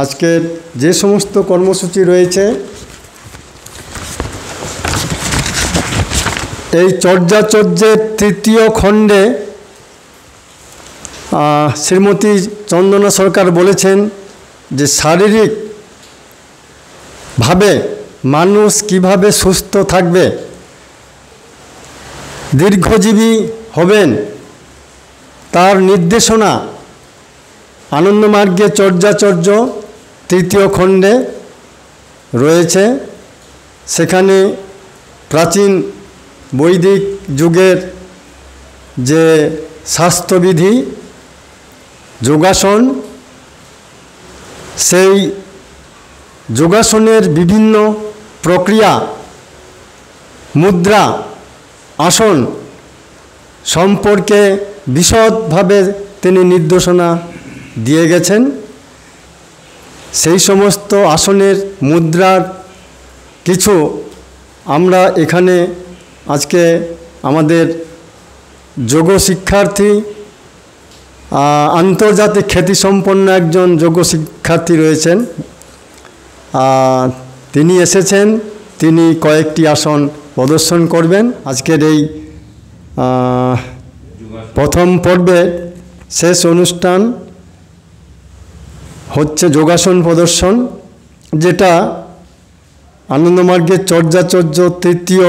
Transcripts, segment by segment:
আজকের যে সমস্ত কর্মসূচি রয়েছে এই চর্যাচর্যের তৃতীয় খণ্ডে শ্রীমতী চন্দনা সরকার বলেছেন যে শারীরিকভাবে মানুষ কিভাবে সুস্থ থাকবে, দীর্ঘজীবী হবেন, তার নির্দেশনা আনন্দমার্গে চর্যাচর্য তৃতীয় খণ্ডে রয়েছে। সেখানে প্রাচীন বৈদিক যুগের যে স্বাস্থ্যবিধি, যোগাসন, সেই যোগাসনের বিভিন্ন প্রক্রিয়া, মুদ্রা, আসন সম্পর্কে বিশদভাবে তিনি নির্দেশনা দিয়ে গেছেন। সেই সমস্ত আসনের মুদ্রার কিছু আমরা এখানে আজকে আমাদের যোগ শিক্ষার্থী, আন্তর্জাতিক খ্যাতিসম্পন্ন একজন যোগ শিক্ষার্থী রয়েছেন, তিনি এসেছেন। তিনি কয়েকটি আসন প্রদর্শন করবেন। আজকের এই প্রথম পর্বে শেষ অনুষ্ঠান হচ্ছে যোগাসন প্রদর্শন, যেটা আনন্দমার্গের চর্যাচর্য তৃতীয়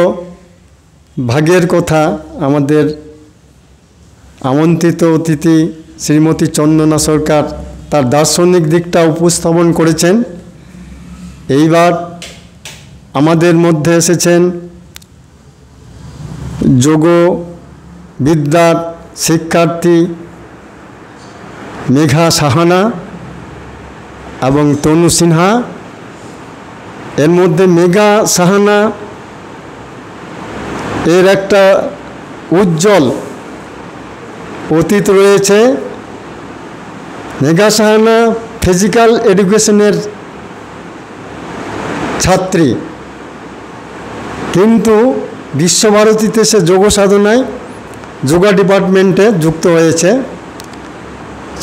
ভাগের কথা আমাদের আমন্ত্রিত অতিথি শ্রীমতী চন্দনা সরকার তার দার্শনিক দিকটা উপস্থাপন করেছেন। এইবার আমাদের মধ্যে এসেছেন যোগ বিদ্যার শিক্ষার্থী মেঘা সাহানা এবং তনু সিনহা। এর মধ্যে মেঘা সাহানা এর একটা উজ্জ্বল অতীত রয়েছে। মেঘা সাহানা ফিজিক্যাল এডুকেশনের ছাত্রী, কিন্তু বিশ্বভারতীতে সে যোগ সাধনায় যোগা ডিপার্টমেন্টে যুক্ত হয়েছে।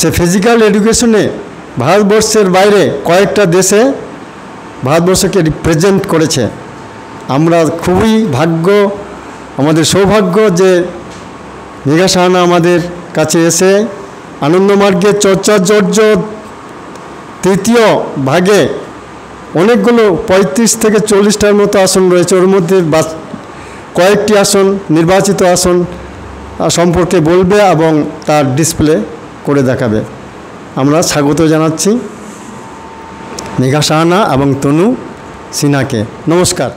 সে ফিজিক্যাল এডুকেশনে ভারতবর্ষের বাইরে কয়েকটা দেশে ভারতবর্ষকে রিপ্রেজেন্ট করেছে। আমরা খুবই আমাদের সৌভাগ্য যে মেঘা সাহানা আমাদের কাছে এসে আনন্দমার্গের চর্যাচর্য তৃতীয় ভাগে অনেকগুলো 35 থেকে 40টার মতো আসন রয়েছে। ওর মধ্যে কয়েকটি আসন, নির্বাচিত আসন সম্পর্কে বলবে এবং তার ডিসপ্লে করে দেখাবে। আমরা স্বাগত জানাচ্ছি মেঘা সাহানা এবং তনু সিনহাকে। নমস্কার।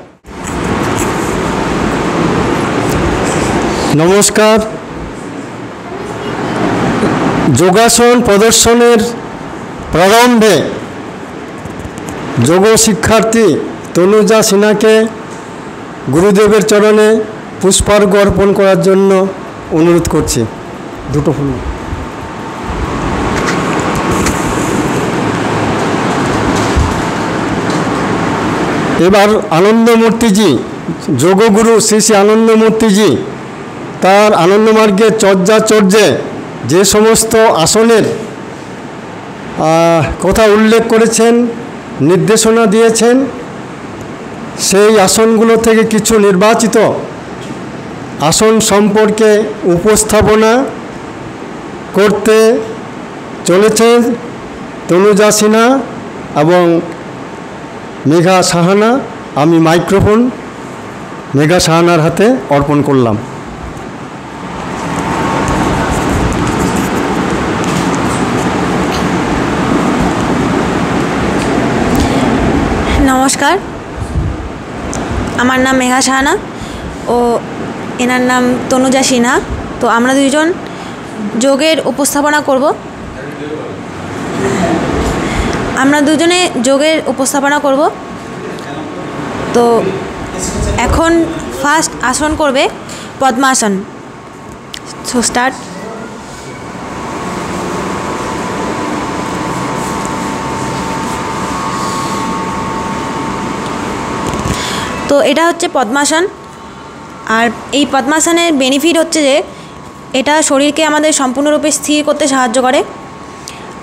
নমস্কার। যোগাসন প্রদর্শনের প্রারম্ভে যোগ শিক্ষার্থী তনুজা সিনহাকে গুরুদেবের চরণে পুষ্পার্ঘ্য অর্পণ করার জন্য অনুরোধ করছি। দুটো ফুল। এবার আনন্দমূর্তিজি, যোগগুরু শ্রী শ্রী আনন্দমূর্তিজি তার আনন্দমার্গের চর্যাচর্যে যে সমস্ত আসনের কথা উল্লেখ করেছেন, নির্দেশনা দিয়েছেন, সেই আসনগুলো থেকে কিছু নির্বাচিত আসন সম্পর্কে উপস্থাপনা করতে চলেছেন তনুজা সিনহা এবং মেঘা সাহানা। আমি মাইক্রোফোন মেঘা সাহানার হাতে অর্পণ করলাম। নমস্কার, আমার নাম মেঘা সাহানা ও এনার নাম তনুজা সিনহা। তো আমরা দুইজন যোগের উপস্থাপনা করব। আমরা দুজনে যোগের উপস্থাপনা করব। তো এখন ফার্স্ট আসন করবে পদ্মাসন। So start. তো এটা হচ্ছে পদ্মাসন। আর এই পদ্মাসনের বেনিফিট হচ্ছে যে এটা শরীরকে আমাদের সম্পূর্ণরূপে স্থির করতে সাহায্য করে।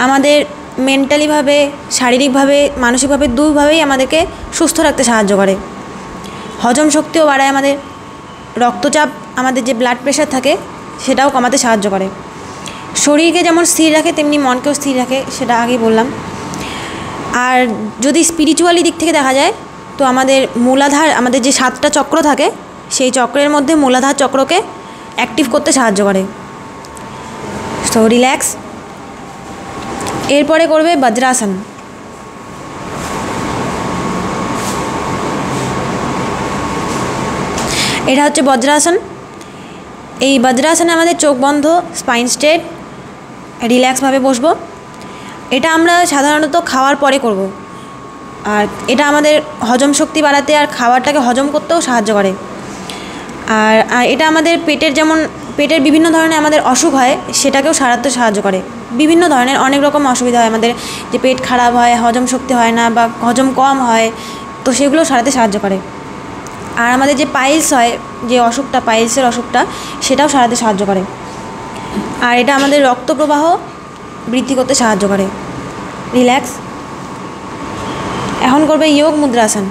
আমাদের মেন্টালিভাবে, শারীরিকভাবে, মানসিকভাবে দুইভাবেই আমাদেরকে সুস্থ রাখতে সাহায্য করে। হজম শক্তিও বাড়ায় আমাদের, রক্তচাপ, আমাদের যে ব্লাড প্রেশার থাকে সেটাও কমাতে সাহায্য করে। শরীরকে যেমন স্থির রাখে তেমনি মনকেও স্থির রাখে, সেটা আগেই বললাম। আর যদি স্পিরিচুয়ালি দিক থেকে দেখা যায় তো আমাদের মূলাধার, আমাদের যে 7টা চক্র থাকে সেই চক্রের মধ্যে মূলাধার চক্রকে অ্যাক্টিভ করতে সাহায্য করে। So relax. এরপরে করবে বজ্রাসন। এটা হচ্ছে বজ্রাসন। এই বজ্রাসনে আমাদের চোখ বন্ধ, স্পাইন স্ট্রেট, রিল্যাক্সভাবে বসবো। এটা আমরা সাধারণত খাওয়ার পরে করব। আর এটা আমাদের হজম শক্তি বাড়াতে আর খাবারটাকে হজম করতেও সাহায্য করে। আর এটা আমাদের পেটের, যেমন পেটের বিভিন্ন ধরনের আমাদের অসুখ হয় সেটাকেও সারাতে সাহায্য করে। বিভিন্ন ধরনের অনেক রকম অসুবিধা হয় আমাদের, যে পেট খারাপ হয়, হজম শক্তি হয় না বা হজম কম হয়, তো সেগুলো সারাতে সাহায্য করে। আর আমাদের যে পাইলস হয়, যে অসুখটা, পাইলসের অসুখটা, সেটাও সারাতে সাহায্য করে। আর এটা আমাদের রক্ত প্রবাহ বৃদ্ধি করতে সাহায্য করে। রিল্যাক্স। এখন করবে যোগ মুদ্রাসন।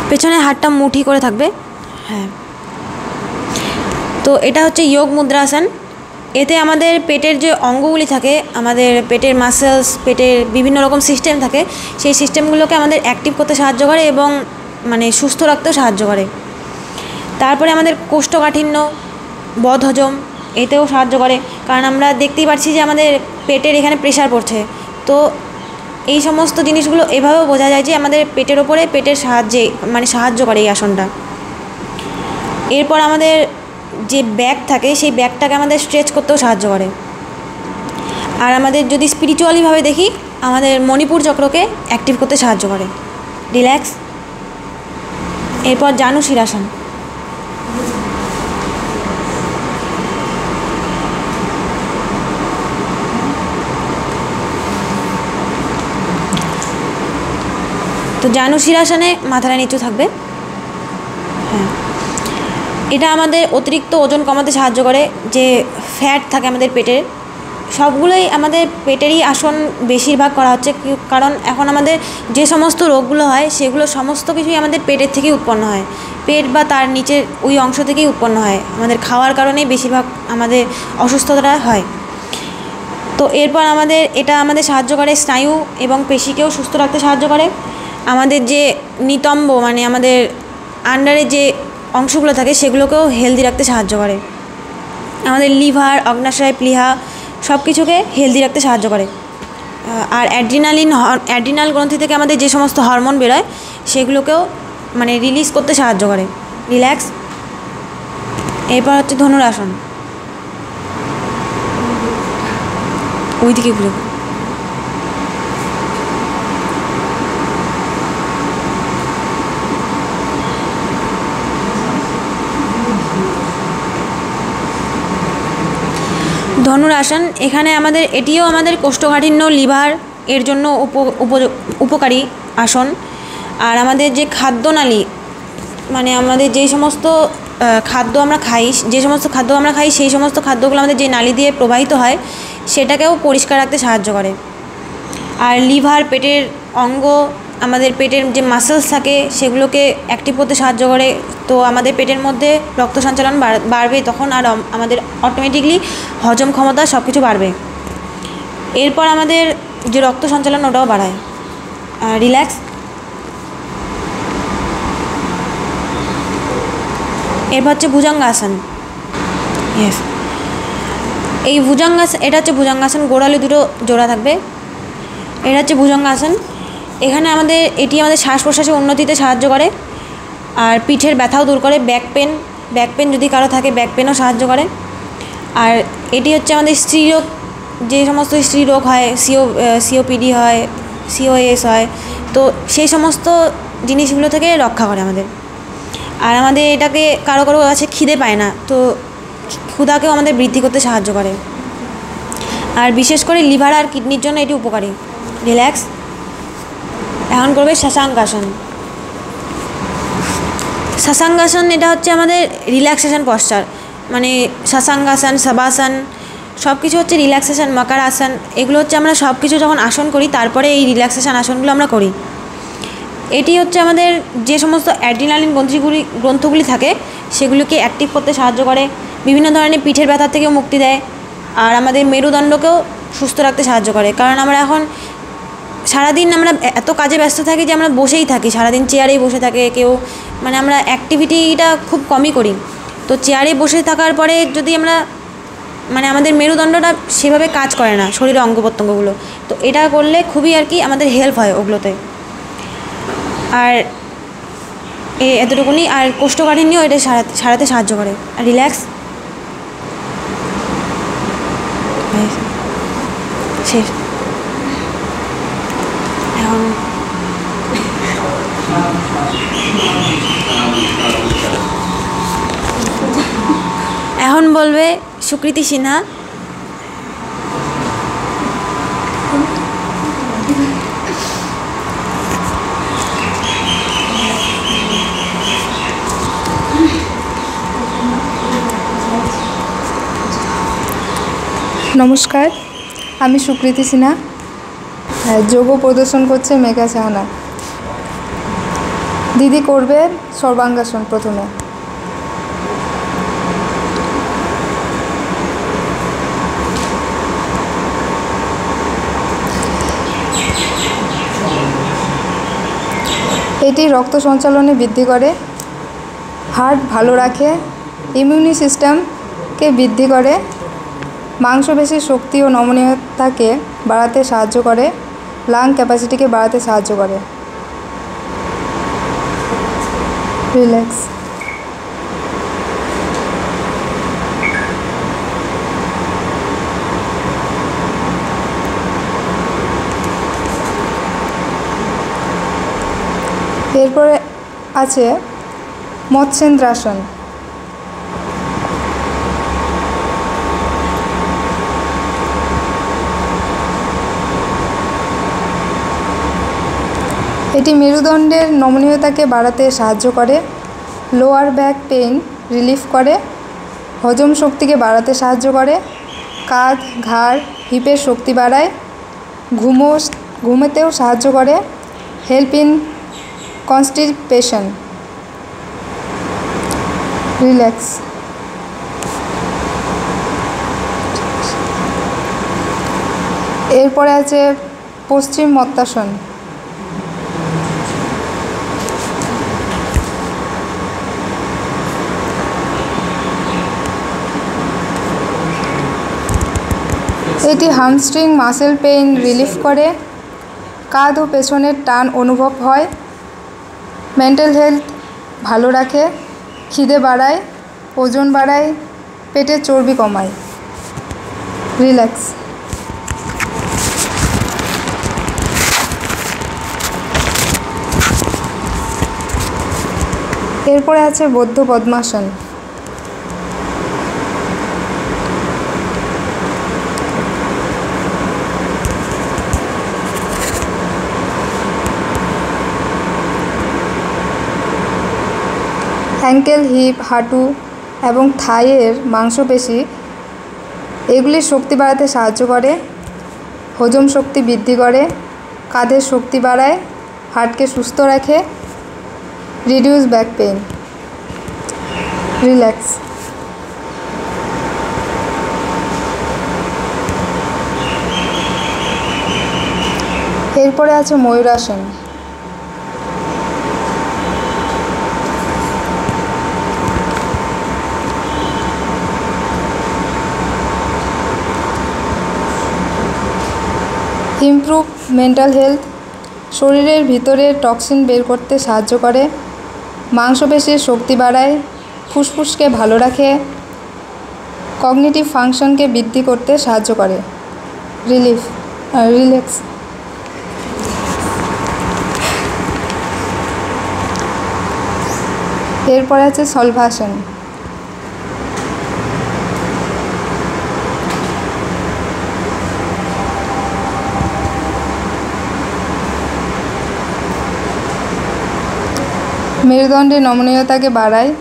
পেছনে হাতটা মুঠি করে থাকবে। হ্যাঁ, তো এটা হচ্ছে যোগ মুদ্রাসন। এতে আমাদের পেটের যে অঙ্গগুলি থাকে, আমাদের পেটের মাসেলস, পেটের বিভিন্ন রকম সিস্টেম থাকে, সেই সিস্টেমগুলোকে আমাদের অ্যাক্টিভ করতে সাহায্য করে এবং মানে সুস্থ রাখতেও সাহায্য করে। তারপরে আমাদের কোষ্ঠকাঠিন্য, বদহজম, এতেও সাহায্য করে। কারণ আমরা দেখতেই পাচ্ছি যে আমাদের পেটের এখানে প্রেশার পড়ছে, তো এই সমস্ত জিনিসগুলো এভাবেও বোঝা যায় যে আমাদের পেটের ওপরে পেটের সাহায্যে মানে সাহায্য করে এই আসনটা। এরপর আমাদের যে ব্যাক থাকে সেই ব্যাকটাকে আমাদের স্ট্রেচ করতেও সাহায্য করে। আর আমাদের যদি স্পিরিচুয়ালিভাবে দেখি, আমাদের মণিপুর চক্রকে অ্যাক্টিভ করতে সাহায্য করে। রিল্যাক্স। এরপর জানু শিরাসন। তো জানু শিরাসনে মাথাটা নিচু থাকবে। হ্যাঁ, এটা আমাদের অতিরিক্ত ওজন কমাতে সাহায্য করে। যে ফ্যাট থাকে আমাদের পেটের, সবগুলোই আমাদের পেটেরই আসন বেশিরভাগ করা হচ্ছে, কারণ এখন আমাদের যে সমস্ত রোগগুলো হয় সেগুলো সমস্ত কিছুই আমাদের পেটের থেকেই উৎপন্ন হয়। পেট বা তার নিচের ওই অংশ থেকেই উৎপন্ন হয়, আমাদের খাওয়ার কারণেই বেশিরভাগ আমাদের অসুস্থতাটা হয়। তো এরপর এটা আমাদের সাহায্য করে স্নায়ু এবং পেশিকেও সুস্থ রাখতে সাহায্য করে। আমাদের যে নিতম্ব মানে আমাদের আন্ডারে যে অংশগুলো থাকে সেগুলোকেও হেলদি রাখতে সাহায্য করে। আমাদের লিভার, অগ্নাশয়, প্লীহা সব কিছুকে হেলদি রাখতে সাহায্য করে। আর অ্যাড্রিনাল গ্রন্থি থেকে আমাদের যে সমস্ত হরমোন বেরোয় সেগুলোকেও মানে রিলিজ করতে সাহায্য করে। রিল্যাক্স। এরপর হচ্ছে ধনুরাসন। ওইদিকে ঘুরে ধনুরাসন। এখানে এটিও আমাদের কোষ্ঠকাঠিন্য, লিভার এর জন্য উপকারী আসন। আর আমাদের যে খাদ্যনালী, মানে আমাদের যে সমস্ত খাদ্য আমরা খাই সেই সমস্ত খাদ্যগুলো আমাদের যে নালী দিয়ে প্রবাহিত হয় সেটাকেও পরিষ্কার রাখতে সাহায্য করে। আর লিভার, পেটের অঙ্গ, আমাদের পেটের যে মাসেলস থাকে সেগুলোকে অ্যাক্টিভ করতে সাহায্য করে। তো আমাদের পেটের মধ্যে রক্ত সঞ্চালন বাড়বে তখন, আর আমাদের অটোমেটিকলি হজম ক্ষমতা সব কিছু বাড়বে। এরপর আমাদের যে রক্ত সঞ্চালন ওটাও বাড়ায়। রিল্যাক্স। এরপর হচ্ছে ভুজঙ্গাসন। ইয়েস, এই এটা হচ্ছে ভুজঙ্গাসন। গোড়ালি দুটো জোড়া থাকবে। এটা হচ্ছে ভুজঙ্গাসন। এখানে এটি আমাদের শ্বাস প্রশ্বাসের উন্নতিতে সাহায্য করে। আর পিঠের ব্যথাও দূর করে। ব্যাক পেন যদি কারো থাকে, ব্যাক পেনও সাহায্য করে। আর এটি হচ্ছে আমাদের স্ত্রীরোগ, যে সমস্ত স্ত্রীরোগ হয়, সিওপিডি হয়, সিওএস হয়, তো সেই সমস্ত জিনিসগুলো থেকে রক্ষা করে আমাদের। আর আমাদের এটাকে কারো কাছে খিদে পায় না, তো ক্ষুধাকেও আমাদের বৃদ্ধি করতে সাহায্য করে। আর বিশেষ করে লিভার আর কিডনির জন্য এটি উপকারী। রিল্যাক্স। এখন করবে শশাঙ্কাসন। সাসাঙ্গাসন এটা হচ্ছে আমাদের রিল্যাক্সেশন পশ্চার, মানে সাসাঙ্গাসন, সাবাসন সব কিছু হচ্ছে রিল্যাক্সেশন। মকার আসন, এগুলো হচ্ছে আমরা সব কিছু যখন আসন করি তারপরে এই রিল্যাক্সেশন আসনগুলো আমরা করি। এটি হচ্ছে আমাদের যে সমস্ত অ্যাড্রিনালিন গ্রন্থগুলি থাকে সেগুলিকে অ্যাক্টিভ করতে সাহায্য করে, বিভিন্ন ধরনের পিঠের ব্যথা থেকেও মুক্তি দেয়, আর আমাদের মেরুদণ্ডকেও সুস্থ রাখতে সাহায্য করে। কারণ আমরা এখন সারাদিন আমরা এত কাজে ব্যস্ত থাকি যে আমরা বসেই থাকি, সারাদিন চেয়ারেই বসে থাকে কেউ, মানে আমরা অ্যাক্টিভিটিটা খুব কমই করি। তো চেয়ারে বসে থাকার পরে যদি আমরা মানে আমাদের মেরুদণ্ডটা সেভাবে কাজ করে না, শরীরের অঙ্গ প্রত্যঙ্গগুলো, তো এটা করলে খুবই আর কি আমাদের হেল্প হয় ওগুলোতে। আর এতটুকুনি। আর কোষ্ঠকাঠিন্যও এটা সারাতে সাহায্য করে। আর রিল্যাক্স শেষ। এখন এখন বলবে সুকৃতি সিনহা। নমস্কার, আমি সুকৃতি সিনহা। যোগ প্রদর্শন করছে মেঘা সাহানা। দিদি করবে সর্বাঙ্গাসন প্রথমে। এটি রক্ত সঞ্চালনে বৃদ্ধি করে, হার্ট ভালো রাখে, ইমিউনি সিস্টেমকে বৃদ্ধি করে, মাংসপেশির শক্তি ও নমনীয়তাকে বাড়াতে সাহায্য করে, লাং ক্যাপাসিটিকে বাড়াতে সাহায্য করে। রিল্যাক্স। এরপরে আছে মৎস্যেন্দ্রাসন। এটি মেরুদণ্ডের নমনীয়তাকে বাড়াতে সাহায্য করে, লোয়ার ব্যাক পেইন রিলিফ করে, হজম শক্তিকে বাড়াতে সাহায্য করে, কাঁধ ঘাড় হিপের শক্তি বাড়ায়, ঘুমেতেও সাহায্য করে, হেল্প ইন কনস্টিপেশন। রিল্যাক্স। এরপরে আছে পশ্চিম মত্তাসন। এটি হামস্ট্রিং মাসেল পেইন রিলিফ করে, কাঁধ ও পেছনের টান অনুভব হয়, মেন্টাল হেলথ ভালো রাখে, খিদে বাড়ায়, ওজন বাড়ায়, পেটের চর্বি কমায়। রিল্যাক্স। এরপরে আছে বদ্ধ পদ্মাসন। অ্যাঙ্কেল, হিপ, হাঁটু এবং থাইয়ের মাংসপেশি এগুলির শক্তি বাড়াতে সাহায্য করে, হজম শক্তি বৃদ্ধি করে, কাঁধের শক্তি বাড়ায়, হার্টকে সুস্থ রাখে, রিডিউস ব্যাক পেইন। রিল্যাক্স। এরপরে আছে ময়ূরাসন। ইমপ্রুভ মেন্টাল হেলথ, শরীরের ভিতরের টক্সিন বের করতে সাহায্য করে, মাংসপেশির শক্তি বাড়ায়, ফুসফুসকে ভালো রাখে, কগনিটিভ ফাংশনকে বৃদ্ধি করতে সাহায্য করে। রিল্যাক্স। এরপরে আছে সলভাসন। মেরুদণ্ডের নমনীয়তাকে বাড়ায়,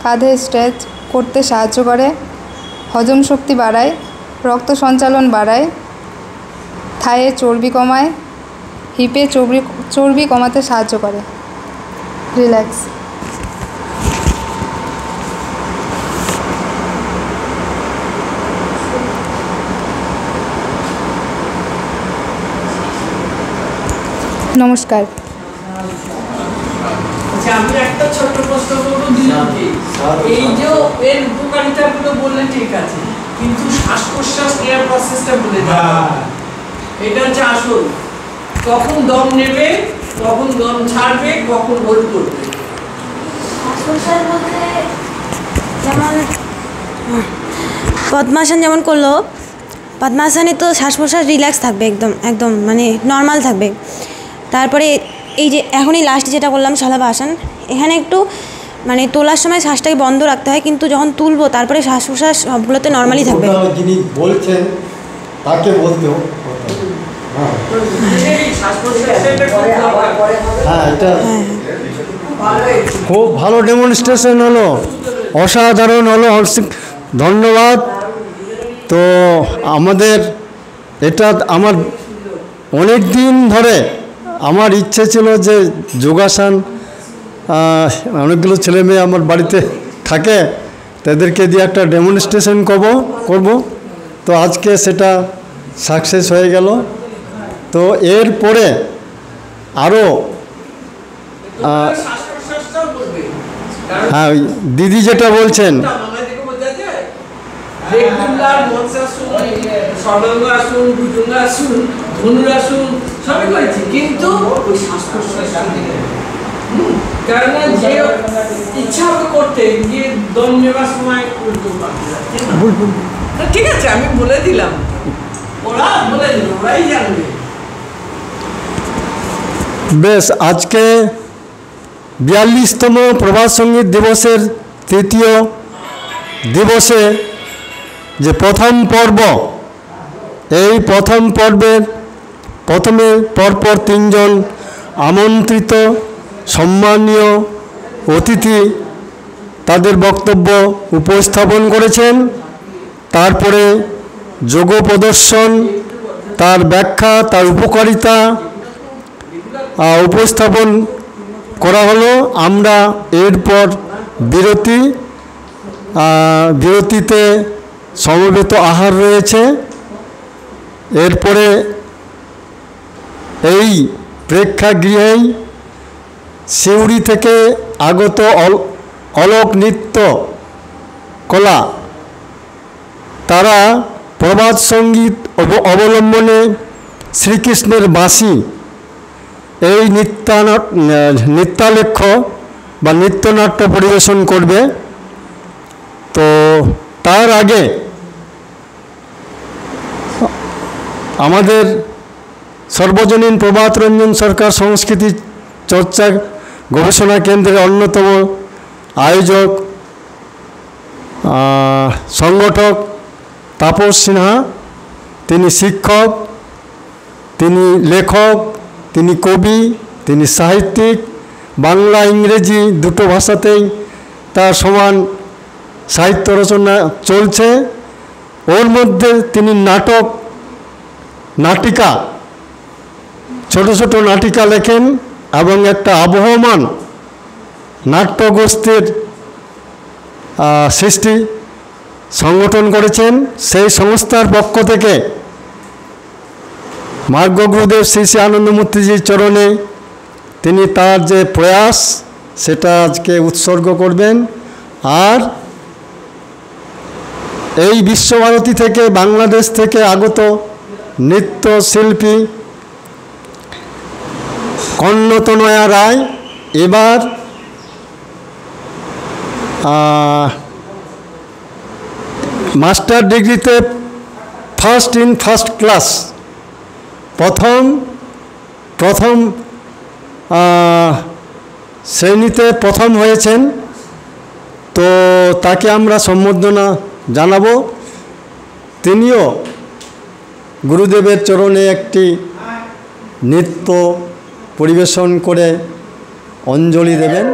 কাঁধে স্ট্রেচ করতে সাহায্য করে, হজম শক্তি বাড়ায়, রক্ত সঞ্চালন বাড়ায়, থায়ে চর্বি কমায়, হিপে চর্বি কমাতে সাহায্য করে। রিল্যাক্স। নমস্কার। আচ্ছা, আমি একটা ছোট্ট প্রশ্ন করবো দিলামকে, এই যে এর উপকারিতাগুলো বললে ঠিক আছে, কিন্তু শ্বাস প্রশ্বাস নেওয়ার প্রসেসটা বলে দাও। এটা হচ্ছে আসল, কখন দম নেবে, কখন দম ছাড়বে, কখন হোল্ড করবে। শ্বাস প্রশ্বাস বলতে যেমন পদ্মাসন যেমন করলো, পদ্মাসনে তো শ্বাস প্রশ্বাস রিল্যাক্স থাকবে, একদম একদম মানে নর্মাল থাকবে। তারপরে এই যে এখনই লাস্টে যেটা করলাম শলাভাসন, এখানে একটু মানে তোলার সময় শ্বাসটাকে বন্ধ রাখতে হয়, কিন্তু যখন তুলবো তারপরে শ্বাস প্রশ্বাস সবগুলোতে নর্মালি থাকবে। যিনি বলছেন তাকে বলতেও হ্যাঁ, এটা খুব ভালো ডেমনস্ট্রেশন হলো, অসাধারণ হলো, ধন্যবাদ। তো আমাদের এটা আমার অনেক দিন ধরে আমার ইচ্ছে ছিল যে যোগাসন, অনেকগুলো ছেলে মেয়ে আমার বাড়িতে থাকে, তাদেরকে দিয়ে একটা ডেমনস্ট্রেশন করব। তো আজকে সেটা সাকসেস হয়ে গেল। তো এরপরে আরও হ্যাঁ, ওই দিদি যেটা বলছেন রেগুলার মৎস্যাসন, ষড়ঙ্গাসন, ভুজঙ্গাসন, ধনুরাসন সবই করেছি, কিন্তু ওই শ্বাস প্রশ্বাস কারণ যে ইচ্ছা হবে করতে গিয়ে দম নেওয়ার সময় ঠিক আছে, আমি বলে দিলাম, ওরা বলে দিল, ওরাই জানবে। বেশ, আজকে 42তম প্রভাত সঙ্গীত দিবসের তৃতীয় দিবসে যে প্রথম পর্ব, এই প্রথম পর্বের প্রথমে পরপর 3 জন আমন্ত্রিত সম্মানীয় অতিথি তাদের বক্তব্য উপস্থাপন করেছেন। তারপরে যোগ প্রদর্শন, তার ব্যাখ্যা, তার উপকারিতা উপস্থাপন করা হলো। আমরা এরপর বিরতিতে সমবেত আহার রয়েছে। এরপরে এই প্রেক্ষাগৃহেই সিউড়ি থেকে আগত অলোক নৃত্য কলা, তারা প্রভাত সঙ্গীত অবলম্বনে শ্রীকৃষ্ণের বাঁশি, এই নৃত্যালেখ্য বা নৃত্যনাট্য পরিবেশন করবে। তো তার আগে আমাদের সর্বজনীন প্রভাত রঞ্জন সরকার সংস্কৃতি চর্চা গবেষণা কেন্দ্রের অন্যতম আয়োজক সংগঠক তাপস সিনহা, তিনি শিক্ষক, তিনি লেখক, তিনি কবি, তিনি সাহিত্যিক, বাংলা ইংরেজি দুটো ভাষাতেই তার সমান সাহিত্য রচনা চলছে। ওর মধ্যে তিনি নাটিকা, ছোট ছোট নাটিকা লেখেন এবং একটা আবহমান নাট্যগোষ্ঠীর সৃষ্টি সংগঠন করেছেন। সেই সংস্থার পক্ষ থেকে মার্গ গুরুদেব শ্রী শ্রী আনন্দমূর্তিজির চরণে তিনি তার যে প্রয়াস সেটা আজকে উৎসর্গ করবেন। আর এই বিশ্বভারতী থেকে, বাংলাদেশ থেকে আগত নৃত্যশিল্পী কন্নতনয়া রায় এবার মাস্টার ডিগ্রিতে ফার্স্ট ক্লাস প্রথম শ্রেণীতে প্রথম হয়েছেন। তো তাকে আমরা সম্বর্ধনা জানাবো। তিনিও গুরুদেবের চরণে একটি নৃত্য পরিবেশন করে অঞ্জলি দেবেন।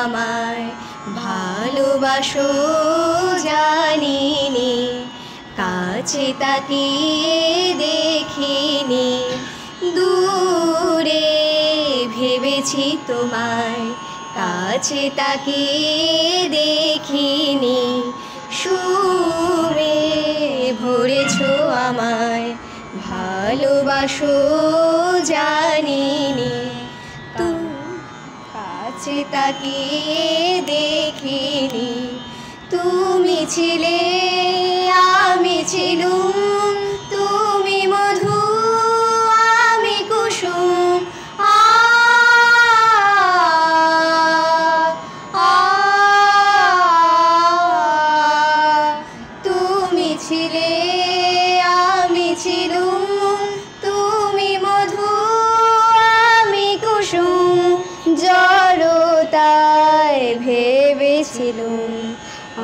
আমায় ভালোবাসো জানিনি, কাছে তাকিয়ে দেখিনি, দূরে ভেবেছি তোমায়, কাছে তাকিয়ে দেখিনি, সুরে ভরেছো আমায় ভালোবাসো জানিনি, কাছে তাকিয়ে দেখিনি, তুমি ছিলে আমি ছিলুম, তুমি মধু আমি কুসুম, তুমি ছিলে আমি ছিলুম, তুমি মধু আমি কুসুম, জড়তায় ভেবেছিলুম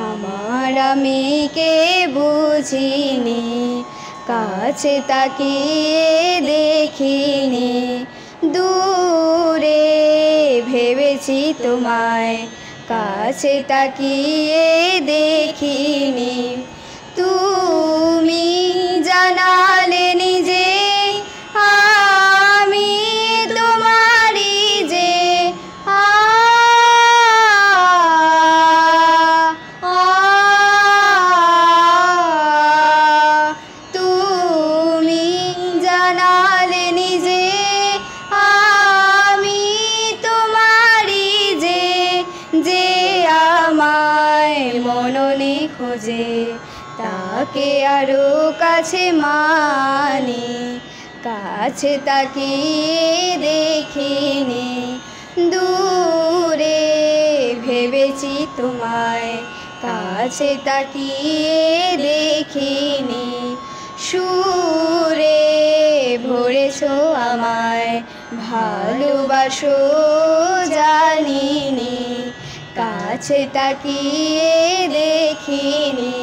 আমার আমি কে বুঝিনি, কাছে তাকিয়ে দেখিনি, দূরে ভেবেছি তোমায়, কাছে তাকিয়ে দেখিনি, তুমি জানালে নিজে আমি তোমারই যে, তুমি জানালে নিজে আমি তোমারই যে, যে আমায় মননে খোঁজে তাকে আরো কাছে মানি, কাছে তাকিয়ে দেখিনি, দূরে ভেবেছি তোমায়, কাছে তাকিয়ে দেখিনি, সুরে ভরেছো আমায় ভালোবাসো জানিনি, কাছে তাকিয়ে দেখিনি,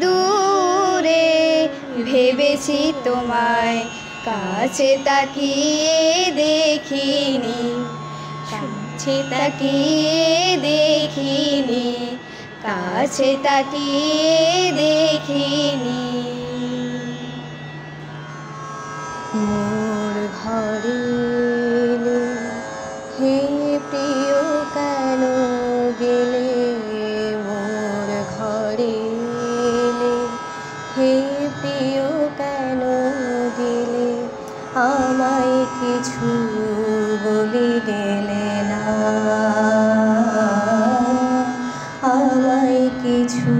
দূরে ভেবেছি তোমায়, কাছে তাকিয়ে দেখিনি, কাছে তাকিয়ে দেখিনি, কাছে তাকিয়ে দেখিনি। মোর ঘরে এলে হে প্রিয় কেন গেলে, মোর ঘরে এলে হে প্রিয় কেন গেলে, আমায় কিছু বলে গেলে না, আমায় কিছু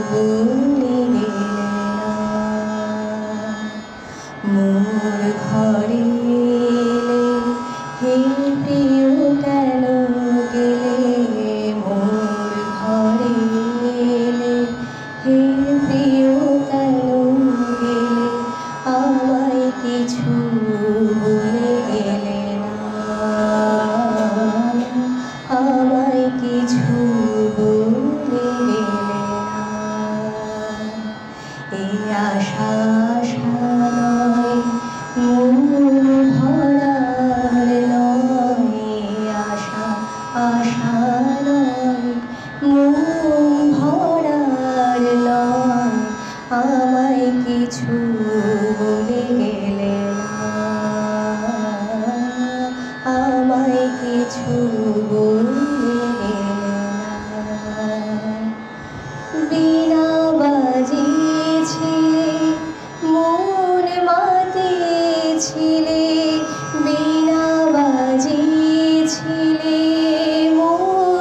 বলে গেলে না, মোর ঘরে এলে হে প্রিয় কেন গেলে, মোর ঘরে এলে হে প্রিয় কেন গেলে, আমায় কিছু বলে গেলে না, আমায় কিছু বলে গেলে না, এই আশা নয় মন ভরার নয়, আশা আশা নয় মন ভরার নয়, আমায় কিছু বলে গেলে না, আমায় কিছু বলে গেলে না, বীণা বাজিয়েছিলে মন মাতিয়েছিলে, বীণা বাজিয়েছিলে মন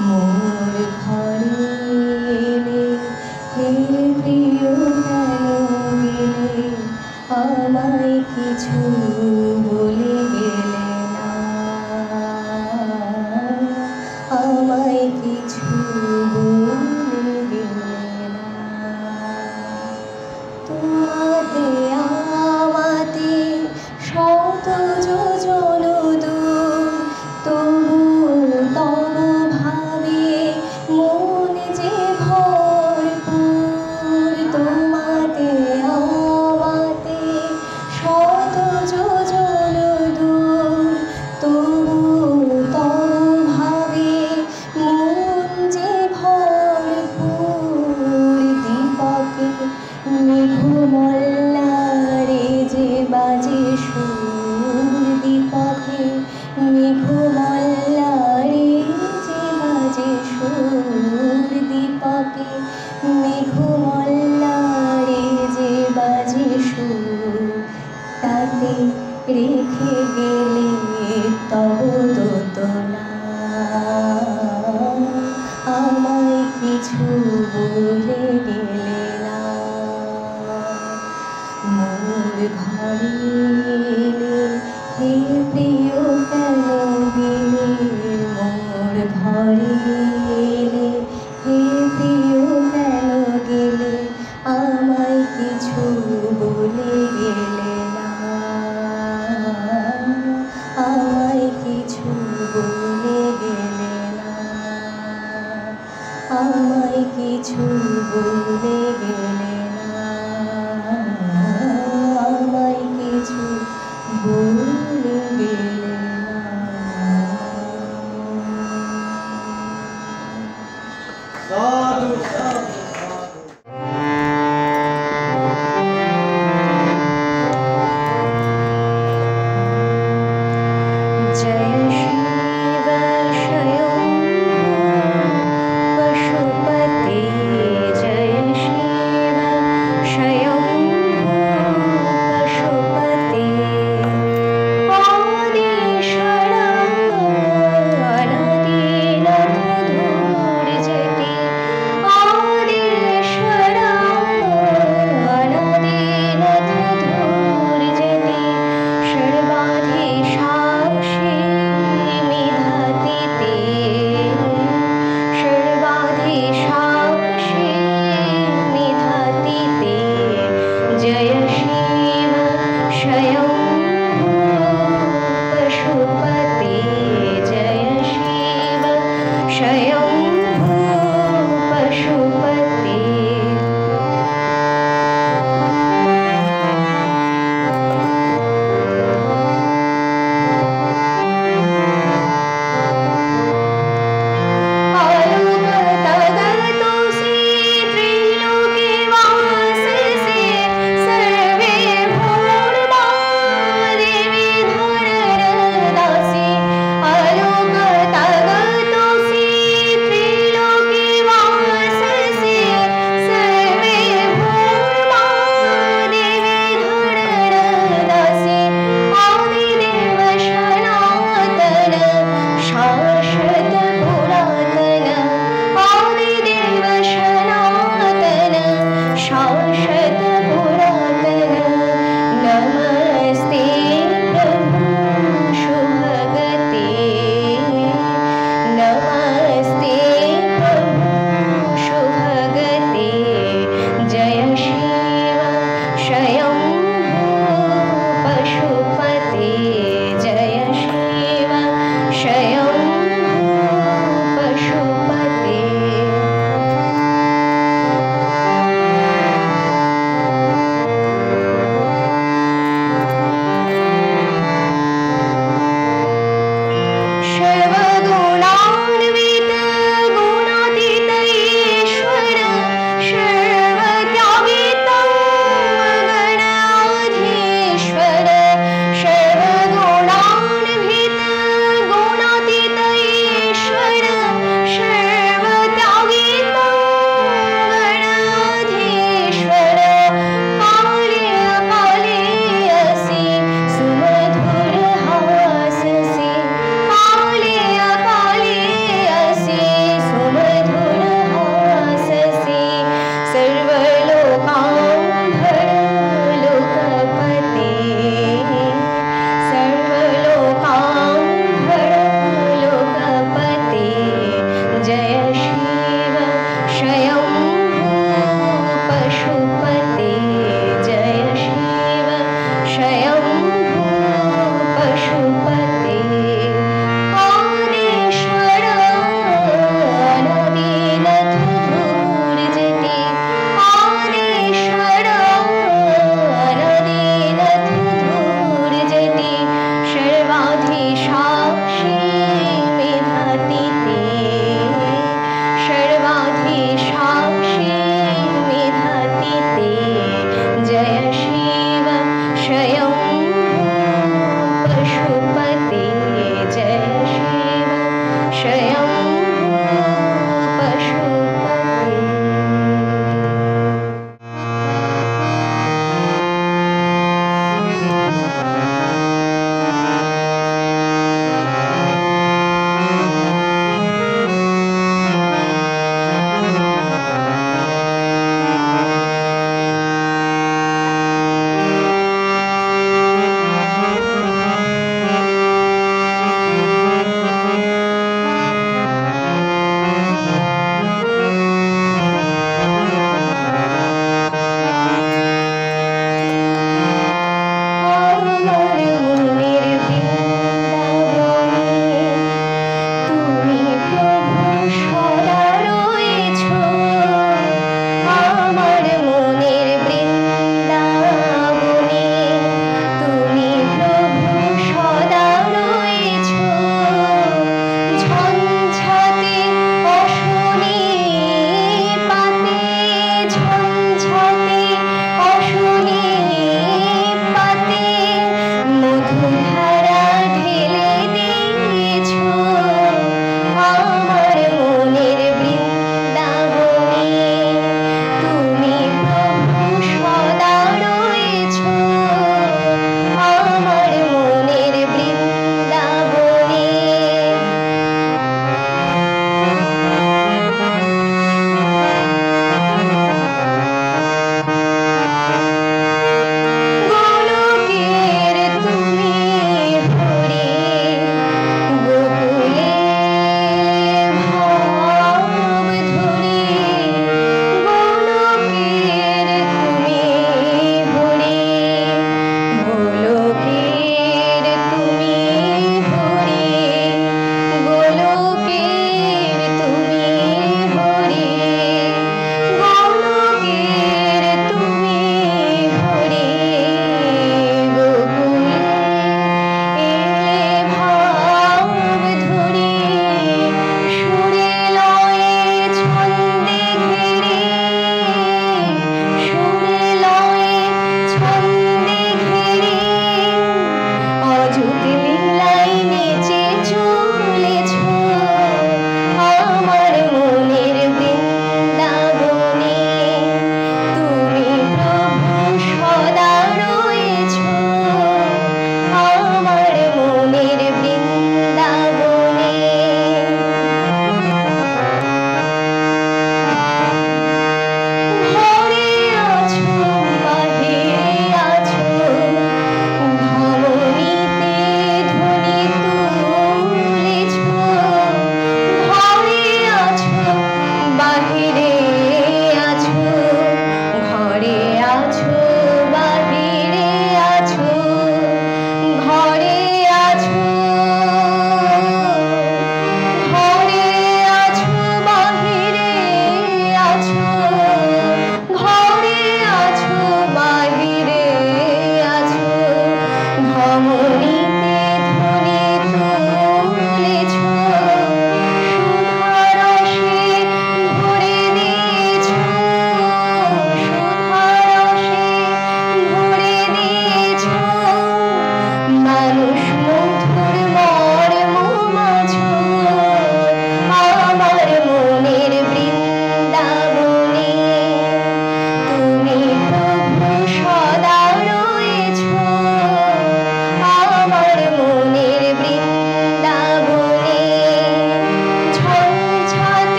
মোর ঘরে এলে হে প্রিয় কেন গেলে আমায় কিছু বলে গেলে না আমায় কিছু বলে গেলে না তোমাতে আমাতে শত যোজন দূর তবু তব ভাবে মন যে ভরপুর তোমাতে আমাতে শত যোজন দূর তবু তব ভাবে মন যে ভরপুর দীপকে মেঘমল্লারে যে বাজে সুর দীপকে মেঘমল্লারে যে বাজে সুর দীপকে মেঘমল্লারে যে বাজে সুর তাতে রেখে গেলে তব দোতলা আমায় কিছু বলে গেলে না মোর ঘরে এলে হে প্রিয় কেন গেলে মোর ঘরে এলে হে প্রিয় কেন গেলে আমায় কিছু বলে গেলে না আমায় কিছু বলে গেলে না আমায় কিছু বলে গেলে না আমায় কিছু বলে গেলে না সাধু সাধু जय शिव शयं पशुपते जय शिव शयं पशुपते आदिशरणं अनदीनमधुर्जटे आदिशरणं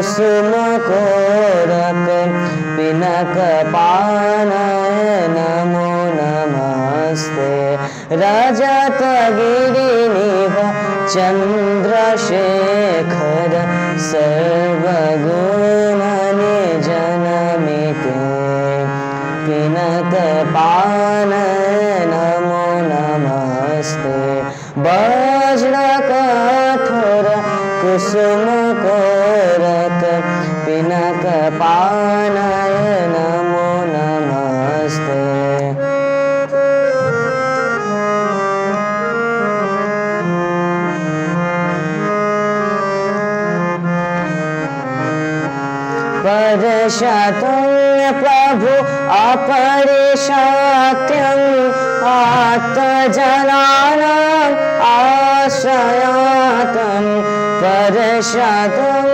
कुसुम कोरक पिनक पानय नमो नमस्ते रजत गिरिनिभ चंद्रशेखर सर्वगुण निजनमिते पिनक पानय नमो नमस्ते वज्र कठोर कुसुम कोरक पिनक पानय नमो नमस्ते परशतं प्रभु अपरिशत्यं आत्तजनानाम् आश्रयातं परशतं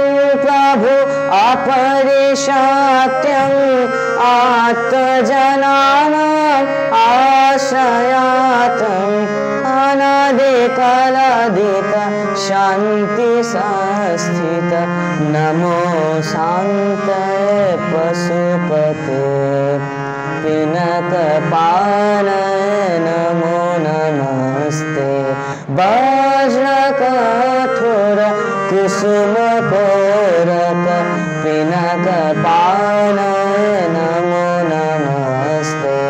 प्रभु अपरिशत्यं आत्तजनानाम् आश्रयातं अनादिकालादित शान्ति संस्थित नमो शान्तये पशुपते पिनक पानय नमो नमस्ते वज्र कठोर कुसुम कोरक पिनक पानय नमो नमस्ते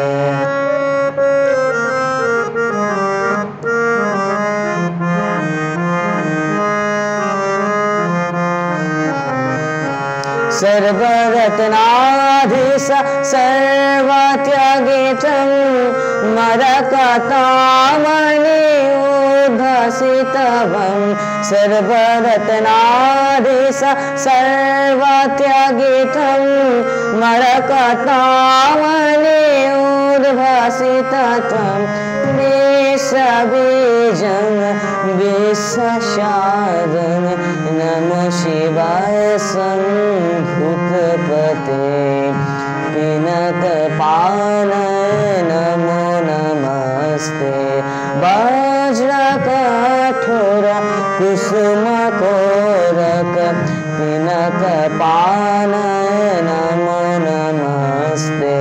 सर्वरत्नाधीश सर्वत्यागीतं मरकतामणि उद्धसितवं सर्वरत्नाधीश सर्वत्यागीतं मरकतामणि उद्भासितत्वं विश्वबीजं विश्वसारं नमो शिवाय शम्भुपते पिनक पानय नमो नमस्ते वज्र कठोर कुसुम कोरक पिनक पानय नमो नमस्ते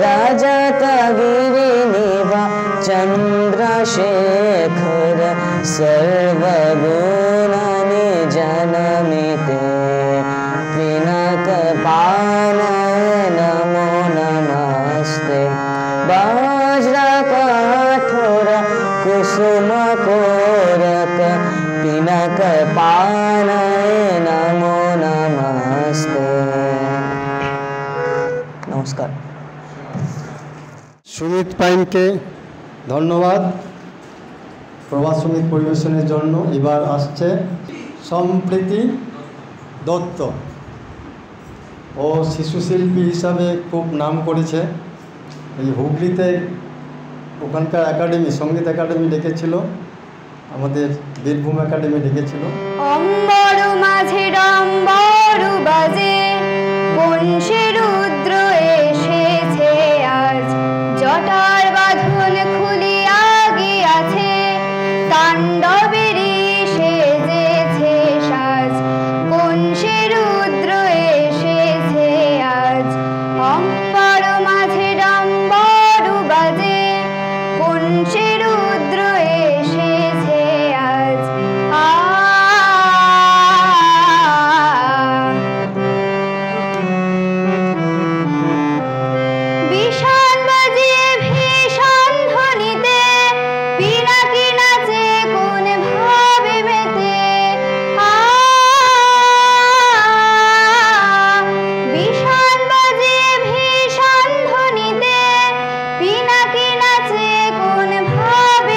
रजत गिरिनिभ चंद्रशेखर सर्वगुण निजनमिते पिनक पानय नमो नमस्ते वज्र कठोर कुसुम कोरक पिनक पानय नमो नमस्ते नमस्कार সুমিত পাইনকে ধন্যবাদ প্রভাত সঙ্গীত পরিবেশনের জন্য। এবার আসছে সম্প্রীতি দত্ত। ও শিশুশিল্পী হিসাবে খুব নাম করেছে। এই হুগলিতে ওখানকার একাডেমি সঙ্গীত একাডেমি ডেকেছিল, আমাদের বীরভূম একাডেমি ডেকেছিল। অম্বর মাঝে ডম্বর বাজে বংশে রুদ্র এসেছে আজ জটার বাঁধন খুলিয়া গিয়াছে তাণ্ডবেরই সেজেছে সাজ বংশে রুদ্র এসেছে আজ অম্বর মাঝে ডম্বর বাজে বংশে রুদ্র এসেছে আজ বিষাণ বাজিয়ে ভীষণ ধ্বনিতে পিনাকি নাচে কোন ভাবে মেতে বিষাণ বাজিয়ে ভীষণ ধ্বনিতে পিনাকি নাচে কোন ভাবে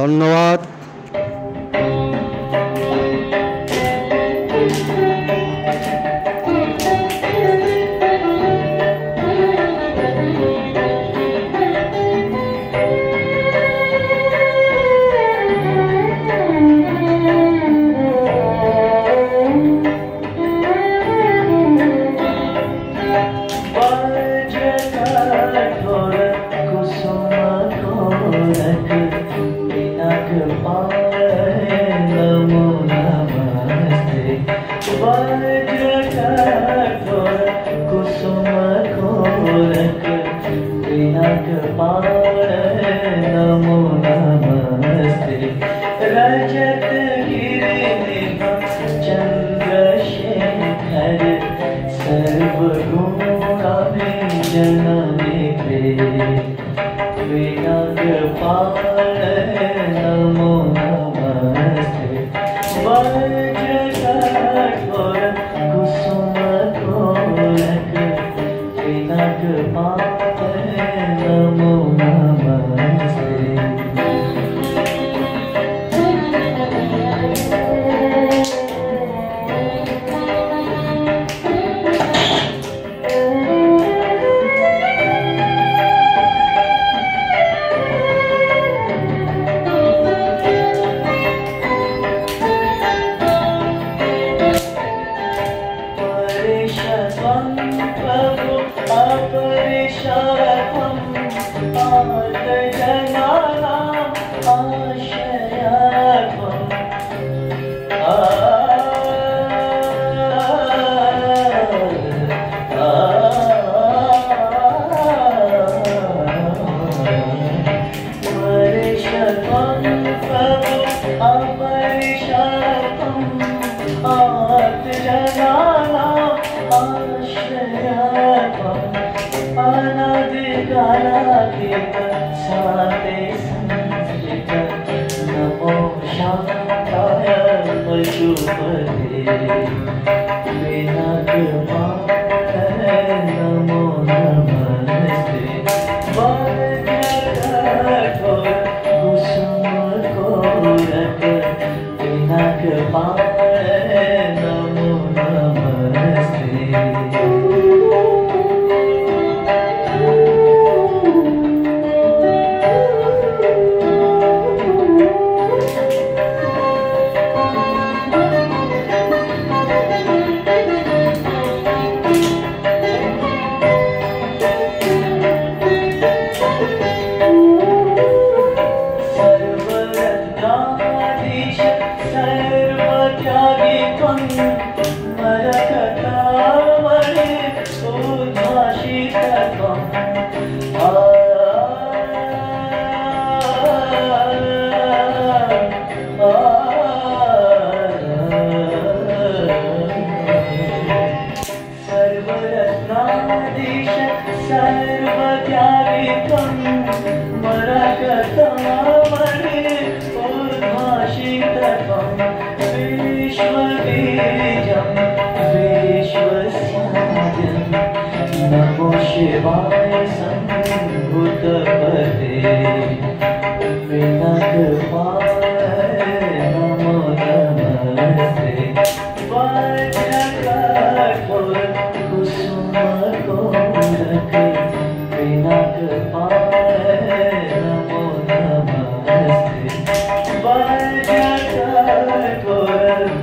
ধন্যবাদ।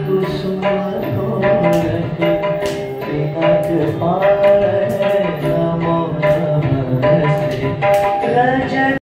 कुसुम